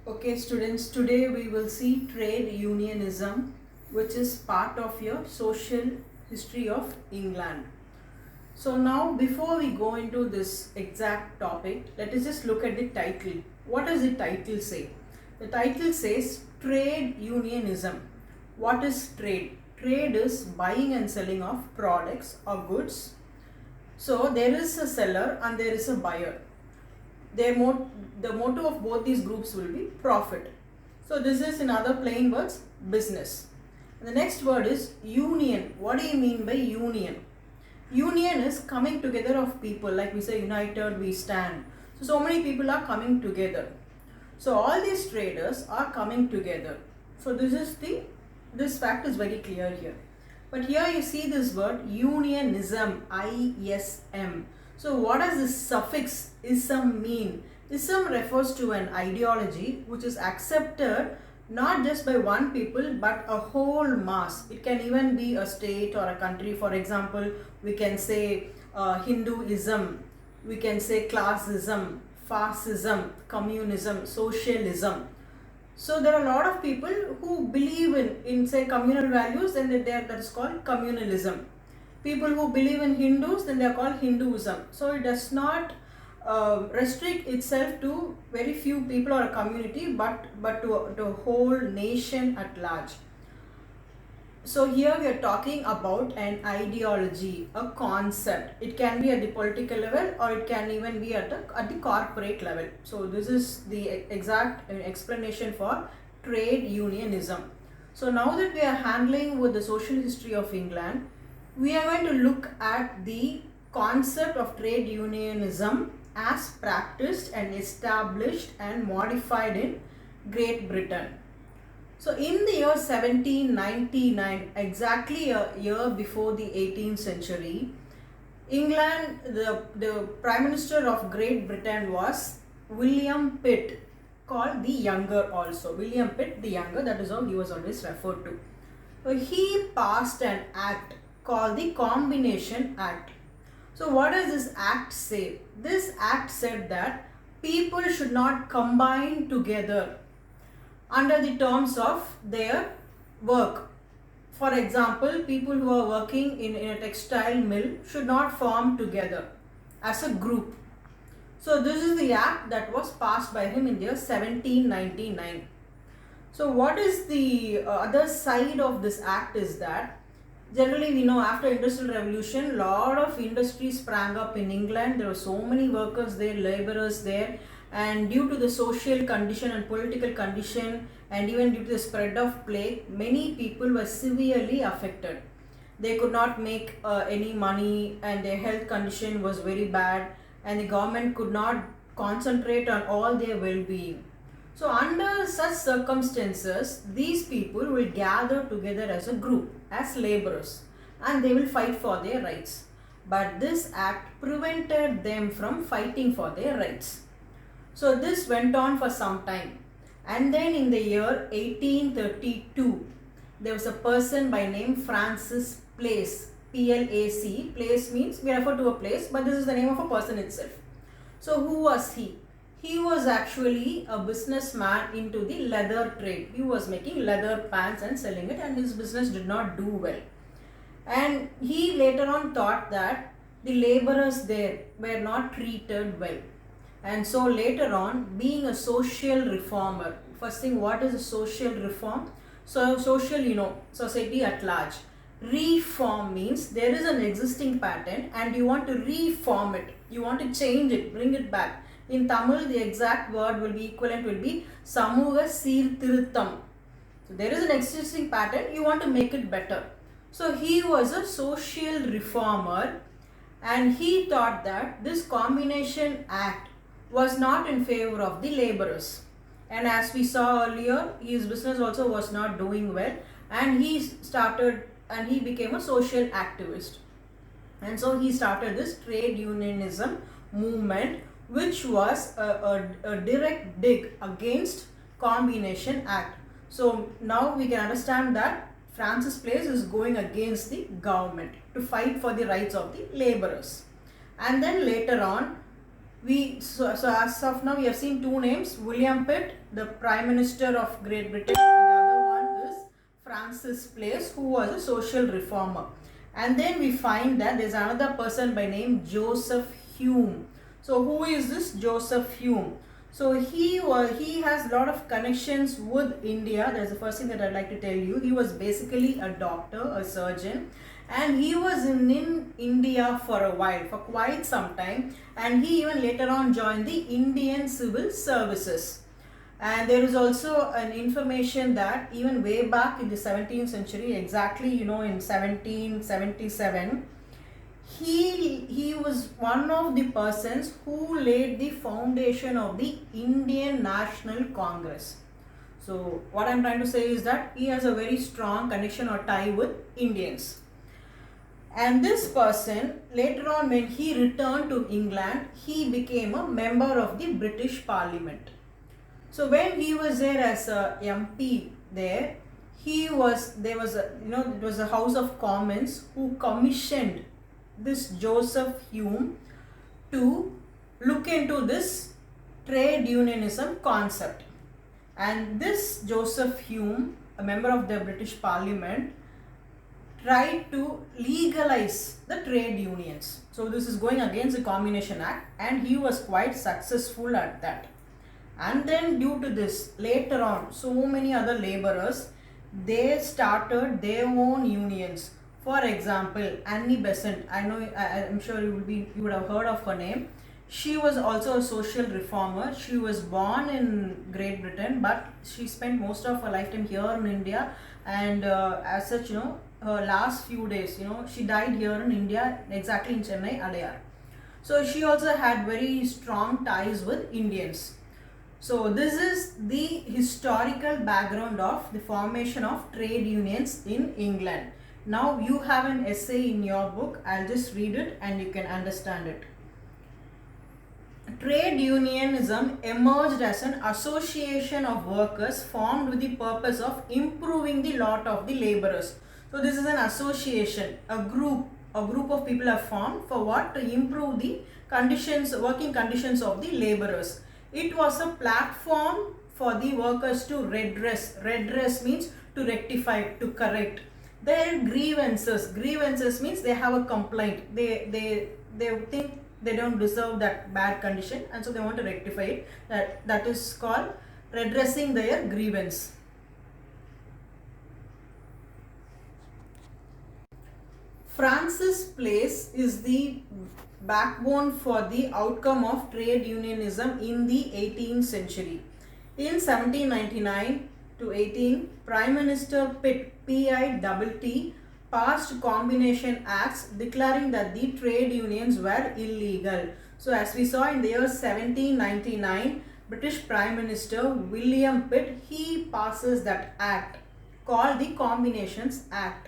Okay, students, today we will see trade unionism, which is part of your social history of England. So, now before we go into this exact topic, let us just look at the title. What does the title say? The title says trade unionism. What is trade? Trade is buying and selling of products or goods. So, there is a seller and there is a buyer. The motto of both these groups will be profit. So this is in other plain words business. And the next word is union. What do you mean by union? Union is coming together of people, like we say united we stand. So many people are coming together. So all these traders are coming together. So this fact is very clear here. But here you see this word unionism, ISM. So what does this suffix ism mean? Ism refers to an ideology which is accepted not just by one people but a whole mass. It can even be a state or a country. For example, we can say Hinduism, we can say classism, fascism, communism, socialism. So there are a lot of people who believe in say communal values, and that is called communalism. People who believe in Hindus, then they are called Hinduism. So it does not restrict itself to very few people or a community, but to a whole nation at large. So here we are talking about an ideology, a concept. It can be at the political level or it can even be at the corporate level. So this is the exact explanation for trade unionism. So now that we are handling with the social history of England, we are going to look at the concept of trade unionism as practiced and established and modified in Great Britain. So in the year 1799, exactly a year before the 18th century, England, the Prime Minister of Great Britain was William Pitt, called the Younger also. William Pitt the Younger, that is how he was always referred to. So he passed an act called the Combination Act. So what does this act say? This act said that people should not combine together under the terms of their work. For example, people who are working in a textile mill should not form together as a group. So this is the act that was passed by him in the year 1799. So what is the other side of this act is that generally we know after industrial revolution, lot of industries sprang up in England. There were so many workers there, laborers there, and due to the social condition and political condition and even due to the spread of plague, many people were severely affected. They could not make any money and their health condition was very bad, and the government could not concentrate on all their well-being. So under such circumstances, these people will gather together as a group, as laborers, and they will fight for their rights. But this act prevented them from fighting for their rights. So this went on for some time. And then in the year 1832, there was a person by name Francis Place, P-L-A-C. Place means we refer to a place, but this is the name of a person itself. So who was he? He was actually a businessman into the leather trade. He was making leather pants and selling it, and his business did not do well. And he later on thought that the laborers there were not treated well. And so later on, being a social reformer, first thing, what is a social reform? So social, society at large. Reform means there is an existing pattern and you want to reform it. You want to change it, bring it back. In Tamil, the exact word will be equivalent will be Samuga Seerthirtham. So there is an existing pattern, you want to make it better. So he was a social reformer and he thought that this Combination Act was not in favor of the laborers. And as we saw earlier, his business also was not doing well, and he became a social activist. And so he started this trade unionism movement, which was a direct dig against Combination Act. So now we can understand that Francis Place is going against the government to fight for the rights of the laborers. And then later on, So as of now we have seen two names: William Pitt, the Prime Minister of Great Britain, and the other one is Francis Place, who was a social reformer. And then we find that there's another person by name Joseph Hume. So who is this Joseph Hume? So he has a lot of connections with India. That's the first thing that I'd like to tell you. He was basically a doctor, a surgeon, and he was in India for a while, for quite some time, and he even later on joined the Indian Civil Services. And there is also an information that even way back in the 17th century, exactly in 1777, he was one of the persons who laid the foundation of the Indian National Congress. So what I'm trying to say is that he has a very strong connection or tie with Indians. And this person, later on when he returned to England, he became a member of the British Parliament. So when he was there as a MP there, it was a House of Commons who commissioned this Joseph Hume to look into this trade unionism concept. And this Joseph Hume, a member of the British Parliament, tried to legalize the trade unions. So this is going against the Combination Act, and he was quite successful at that. And then due to this, later on, so many other laborers, they started their own unions. For example, Annie Besant, I'm sure you would have heard of her name. She was also a social reformer. She was born in Great Britain, but she spent most of her lifetime here in India, and as such, her last few days, she died here in India, exactly in Chennai, Adyar. So she also had very strong ties with Indians. So this is the historical background of the formation of trade unions in England. Now you have an essay in your book. I'll just read it and you can understand it. Trade unionism emerged as an association of workers formed with the purpose of improving the lot of the laborers. So this is an association, a group of people are formed for what? To improve the working conditions of the laborers. It was a platform for the workers to redress. Redress means to rectify, to correct their grievances. Grievances means they have a complaint. They think they don't deserve that bad condition, and so they want to rectify it. That is called redressing their grievance. Francis Place is the backbone for the outcome of trade unionism in the 18th century. In 1799 to 18, Prime Minister Pitt, P-I-T-T, passed combination acts declaring that the trade unions were illegal. So as we saw in the year 1799, British Prime Minister William Pitt, he passes that act called the Combinations Act.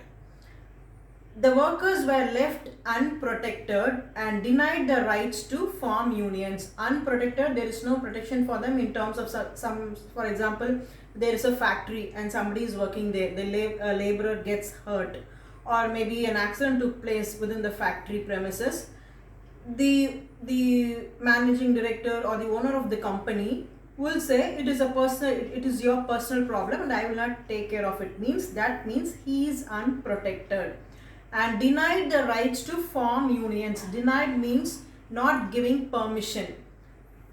The workers were left unprotected and denied the rights to form unions. Unprotected, there is no protection for them in terms of some, for example, there is a factory and somebody is working there, the laborer gets hurt, or maybe an accident took place within the factory premises. The managing director or the owner of the company will say it is your personal problem and I will not take care of it. That means he is unprotected. And denied the rights to form unions. Denied means not giving permission.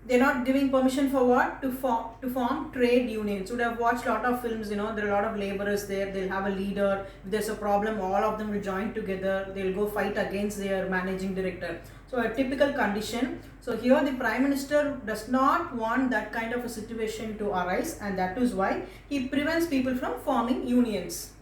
They're not giving permission for what? To form trade unions. You would have watched a lot of films, there are a lot of laborers there. They'll have a leader. If there's a problem, all of them will join together. They'll go fight against their managing director. So a typical condition. So here the Prime Minister does not want that kind of a situation to arise, and that is why he prevents people from forming unions.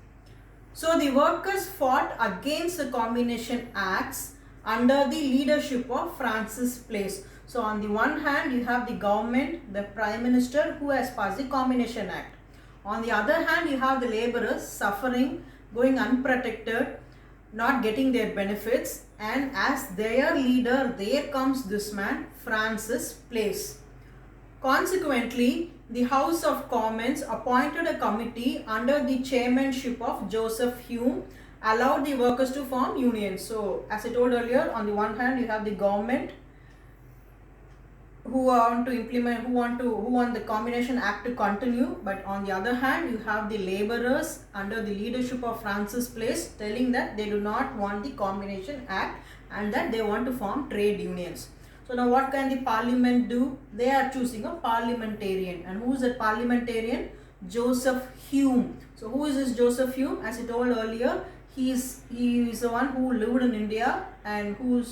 So the workers fought against the Combination Acts under the leadership of Francis Place. So on the one hand, you have the government, the Prime Minister who has passed the Combination Act. On the other hand, you have the laborers suffering, going unprotected, not getting their benefits, and as their leader, there comes this man, Francis Place. Consequently, the House of Commons appointed a committee under the chairmanship of Joseph Hume, allowed the workers to form unions. So, as I told earlier, on the one hand, you have the government, who want to implement, who want the Combination Act to continue. But on the other hand, you have the laborers under the leadership of Francis Place telling that they do not want the Combination Act and that they want to form trade unions. So now what can the parliament do? They are choosing a parliamentarian. And who is that parliamentarian? Joseph Hume. So who is this Joseph Hume? As I told earlier, he is the one who lived in India and who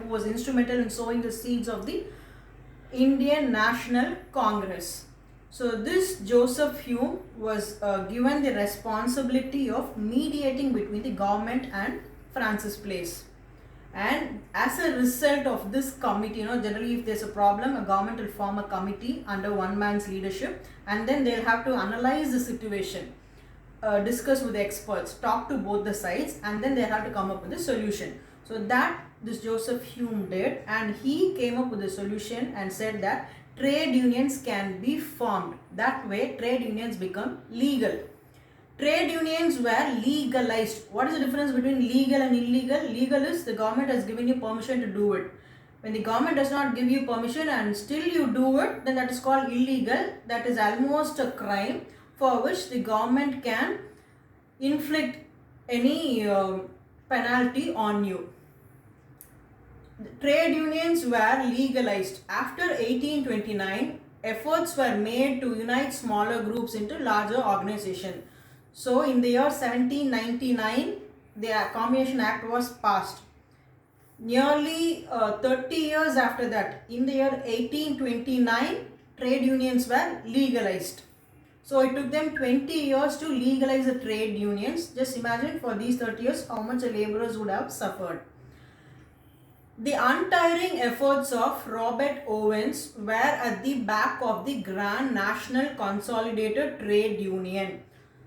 was instrumental in sowing the seeds of the Indian National Congress. So this Joseph Hume was given the responsibility of mediating between the government and Francis Place. And as a result of this committee, generally if there's a problem, a government will form a committee under one man's leadership, and then they'll have to analyze the situation, discuss with the experts, talk to both the sides, and then they have to come up with a solution. So that this Joseph Hume did, and he came up with a solution and said that trade unions can be formed. That way trade unions become legal. Trade unions were legalized. What is the difference between legal and illegal? Legal is the government has given you permission to do it. When the government does not give you permission and still you do it, then that is called illegal. That is almost a crime for which the government can inflict any penalty on you. Trade unions were legalized. After 1829, efforts were made to unite smaller groups into larger organizations. So in the year 1799, the Combination Act was passed. Nearly 30 years after that, in the year 1829, trade unions were legalized. So it took them 20 years to legalize the trade unions. Just imagine for these 30 years how much the laborers would have suffered. The untiring efforts of Robert Owens were at the back of the Grand National Consolidated Trade Union.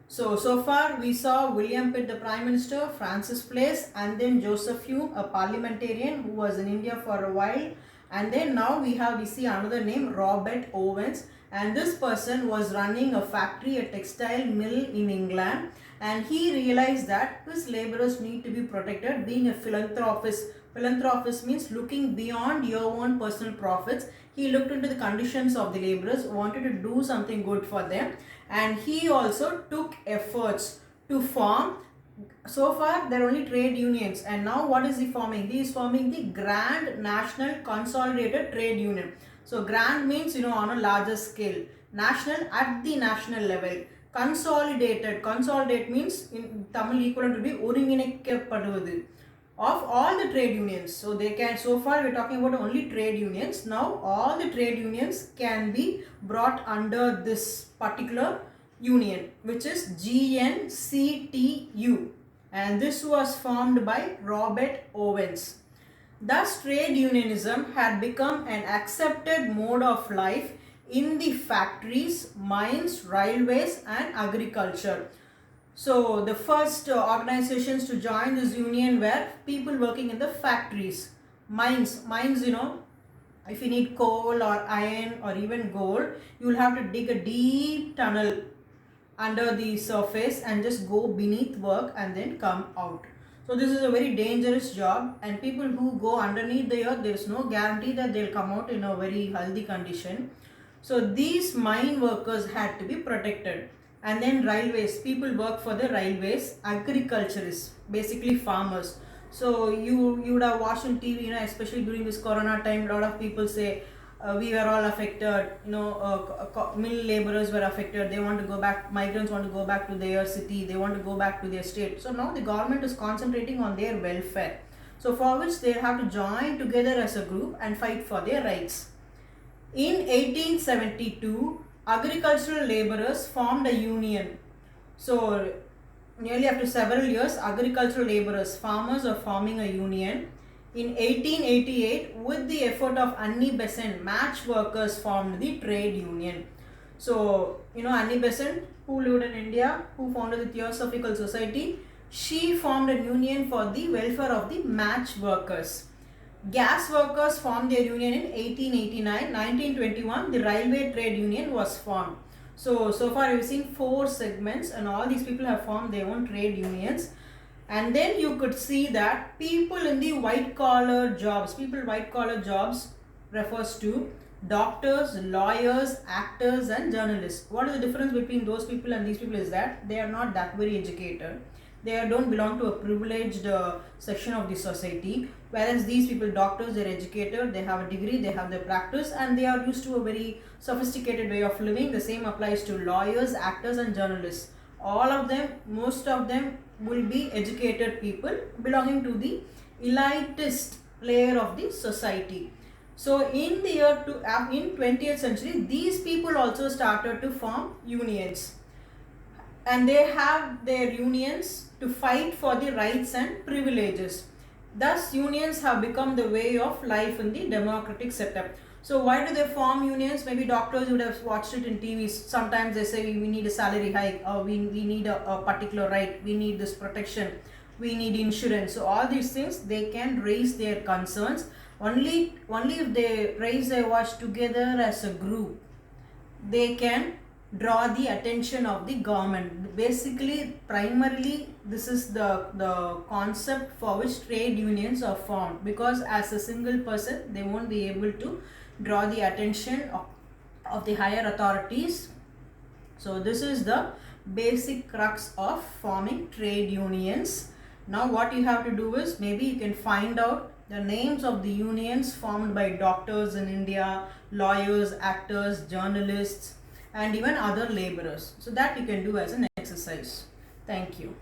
So far we saw William Pitt, the Prime Minister, Francis Place, and then Joseph Hume, a parliamentarian who was in India for a while. And then now we see another name, Robert Owens. And this person was running a factory, a textile mill in England. And he realized that his laborers need to be protected, being a philanthropist. Philanthropist means looking beyond your own personal profits. He looked into the conditions of the laborers, wanted to do something good for them, and he also took efforts to form. So far there are only trade unions, and now what is he forming? He is forming the Grand National Consolidated Trade Union. So grand means on a larger scale, national at the national level, consolidate means in Tamil equivalent to be ஒருங்கிணைக்கப்படுவது of all the trade unions. So far we're talking about only trade unions. Now all the trade unions can be brought under this particular union, which is GNCTU, and this was formed by Robert Owens. Thus trade unionism had become an accepted mode of life in the factories, mines, railways and agriculture. So the first organizations to join this union were people working in the factories. Mines, if you need coal or iron or even gold, you will have to dig a deep tunnel under the surface and just go beneath work and then come out. So this is a very dangerous job, and people who go underneath the earth, there is no guarantee that they will come out in a very healthy condition. So these mine workers had to be protected. And then railways, people work for the railways. Agriculturists, basically farmers. So you would have watched on TV, especially during this corona time, a lot of people say we were all affected, mill laborers were affected, they want to go back, migrants want to go back to their city, they want to go back to their state. So now the government is concentrating on their welfare. So for which they have to join together as a group and fight for their rights. In 1872, agricultural laborers formed a union. So nearly after several years, agricultural laborers, farmers are forming a union. In 1888, with the effort of Annie Besant, match workers formed the trade union. So, Annie Besant, who lived in India, who founded the Theosophical Society, she formed a union for the welfare of the match workers. Gas workers formed their union in 1889. 1921, the railway trade union was formed. So far we've seen 4 segments, and all these people have formed their own trade unions. And then you could see that people in the white collar jobs, refers to doctors, lawyers, actors and journalists. What is the difference between those people and these people is that they are not that very educated. They don't belong to a privileged section of the society, whereas these people, doctors, they're educated, they have a degree, they have their practice and they are used to a very sophisticated way of living. The same applies to lawyers, actors and journalists. All of them, most of them will be educated people belonging to the elitist layer of the society. So in the year in 20th century, these people also started to form unions, and they have their unions to fight for the rights and privileges. Thus, unions have become the way of life in the democratic setup. So why do they form unions? Maybe doctors would have watched it in TV. Sometimes they say we need a salary hike, or we need a particular right, we need this protection, we need insurance. So all these things they can raise their concerns only if they raise their voice together as a group. They can draw the attention of the government. Basically, primarily, this is the concept for which trade unions are formed, because as a single person they won't be able to draw the attention of the higher authorities. So this is the basic crux of forming trade unions. Now what you have to do is, maybe you can find out the names of the unions formed by doctors in India, lawyers, actors, journalists and even other laborers. So that you can do as an exercise. Thank you.